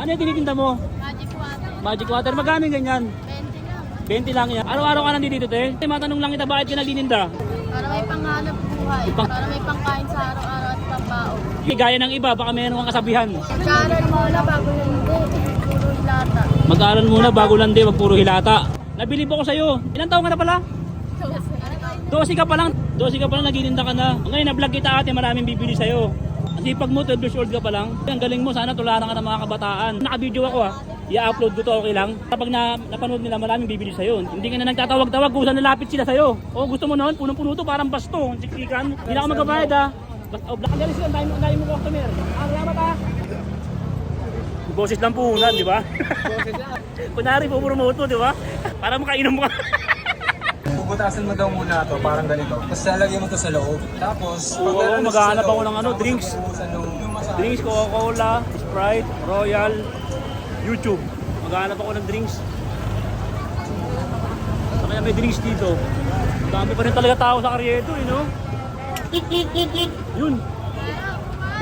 Ano yung tinitinda mo? Magic water. Magic water. Magkano yung ganyan? 20 lang. 20 lang yan. Araw-araw ka nandito, te? Matanong lang kita, bakit ka nagtitinda? Para may panghanap buhay. Para may pangkain sa araw-araw at pambaon. Gaya ng iba, baka mayroon kang kasabihan. Mag-aaral muna bago hindi. Puro lata. Mag-aaral muna bago landi, wag puro hilata. Nabilib ako sa'yo. Ilang taon ka na pala? 12 ka pa lang. 12 ka pa lang, nagtitinda ka na. Ngayon, na-vlog kita ate, maraming bibili sa'yo. Kasi pag mo 12 years old ka pa lang, ang galing mo, sana tularan ka ng mga kabataan. Naka-video ako i-upload ko to, okay lang. Kapag napanood nila, maraming bibili sa'yo. Hindi ka na nagtatawag-tawag kung saan nalapit sila sa'yo. O gusto mo noon, punong-puno to, parang basto, siksikan. Hindi na ako magkabayad Black Galis yun, ang dami mo customer. Salamat boses lang puhunan, di ba? Boses lang. Kunwari, pupurumuto, di ba? Para makainom mo ka. Bubutasan mo daw muna to, parang ganito. Tapos lalagyan mo to sa loob. Tapos, Oo, maghahanap ako ng drinks. Drinks, Coca-Cola, Sprite, Royal, YouTube. Maghahanap ako ng drinks. So, kaya may drinks dito. Dami pa rin talaga tao sa Carriedo, no? Yun.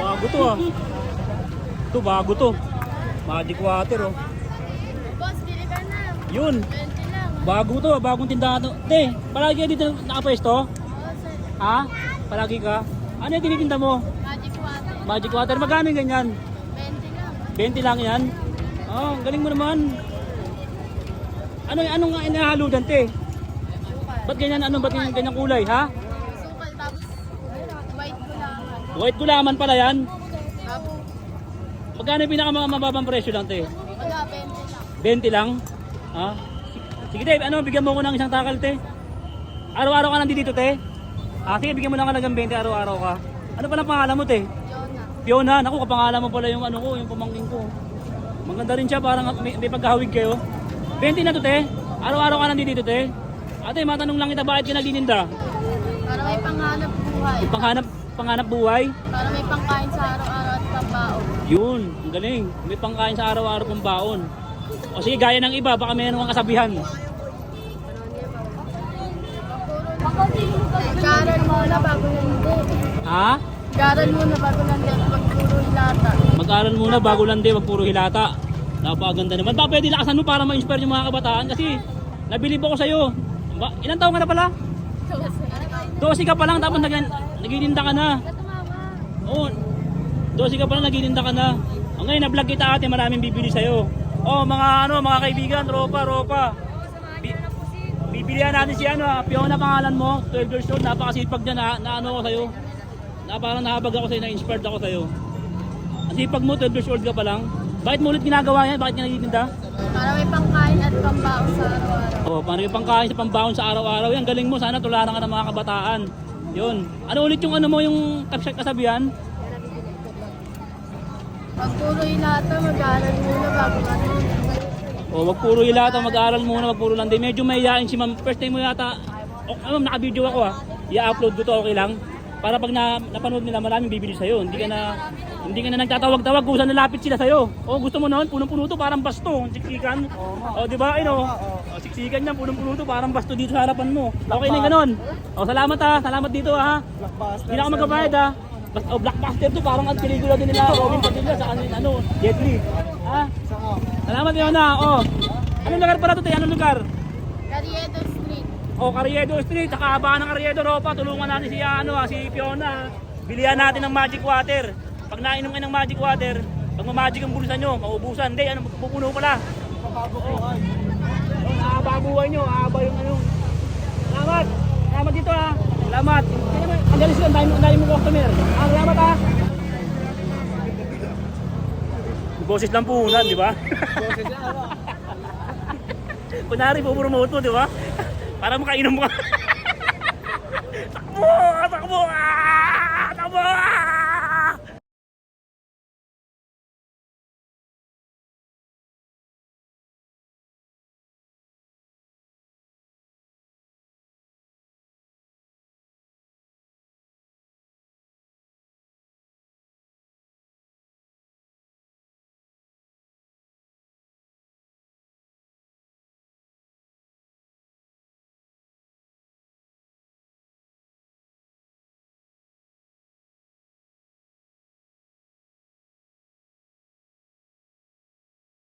Bago to Ito, bago to. Magic water, Boss, bili ka na. Yun. 20 lang. Bago to, bagong tindahan to. Te, palagi ka dito nakapwesto? Ha? Palagi ka? Ano yung tinitinda mo? Magic water. Magic water, magkano yung ganyan? 20 lang. 20 lang yan? Oh, galing mo naman. Anong nga inahaludan, te? Ba't ganyan kulay, ha? Sukal tapos white gulaman. White gulaman pala yan. Tapos Magkano yung pinakamababang presyo lang, te? wala, 20 lang. 20 lang? Ha? Sige, te, bigyan mo ko ng isang takal, te. Araw-araw ka nandito, te? Sige, bigyan mo ng halagang 20, araw-araw ka. Ano pala pangalan mo, te? Jonah. Fiona, naku, kapangalan mo pala yung yung pamangkin ko. Maganda rin siya, parang may pagkahawig kayo. 20 na to, te. Araw-araw ka nandito, te. Ate, matanong lang kita, bakit ka nagtitinda? Para may panghanap buhay. Panghanap buhay? Para may pangkain sa araw-araw at pambaon. Yun, ang galing. May pangkain sa araw-araw pang baon. O sige, gaya ng iba, baka mayroon kang kasabihan. Mag-aaral muna bago hindi. Ha? Mag-aaral muna bago hindi. Pag puro lata. Mag-aral muna bago landi, wag puro hilata. Napakaganda naman. Baka pwede lakasan mo para ma-inspire yung mga kabataan kasi nabilib ako sa'yo. Ilang taon ka na pala? 12 ka pa lang tapos nagtitinda ka na. Oo. 12 ka pa lang nagtitinda ka na. Ngayon na-vlog kita ate, maraming bibili sa'yo. Mga kaibigan, ropa. Bibilihan natin si Fiona pangalan mo, 12 years old, napakasipag niya na ko sa'yo. Parang nahabag ako sa'yo, na-inspired ako sa'yo. Ang sipag mo, 12 years old ka pa lang. Bakit mo ulit ginagawa yan? Bakit ka nagtitinda? Para may pangkain at pambaon sa araw-araw. Para may pangkain sa pambaon sa araw-araw. Yan, galing mo. Sana tularan ka ng mga kabataan. Yun. Ano ulit yung yung kasabihan? Pag puro lata, mag-aaral muna bago Wag puro hilata, mag-aaral muna, wag puro landi. Medyo mahihain si ma'am. First time mo yata. Ma'am, naka-video ako i-upload ko to, okay lang? Para pag napanood nila, maraming bibili sa'yo. Hindi ka na nagtatawag-tawag kung saan nalapit sila sa'yo. Gusto mo noon, punong-puno to, parang basto, siksikan. Di ba? Siksikan niyan, punong-puno to, parang basto dito sa harapan mo. Okay na yung ganon. Salamat salamat dito Hindi na ako magkabayad Blockbuster to, parang ang pelikula din nila, Robin Padilla sa Jet Li. Salamat yun Anong lugar pala to, te? Anong lugar? Carriedo Street. Carriedo Street, nakahabaan ng Carriedo, ropa. Tulungan natin si Fiona. Bilihan natin ng magic water. Pag nainom kayo ng magic water, pag mamagic ang bulsa nyo, maubusan. Hindi, pupuno pala. Nakahaba buhay nyo, nakahaba yung Salamat! Salamat dito Salamat! Ang galis ko, ang dami mo customer. Salamat Boses lang puhunan, di ba? Boses lang Kunwari, pupurumuto, di ba? Para makainom mo ka. Takbo! Takbo! Takbo!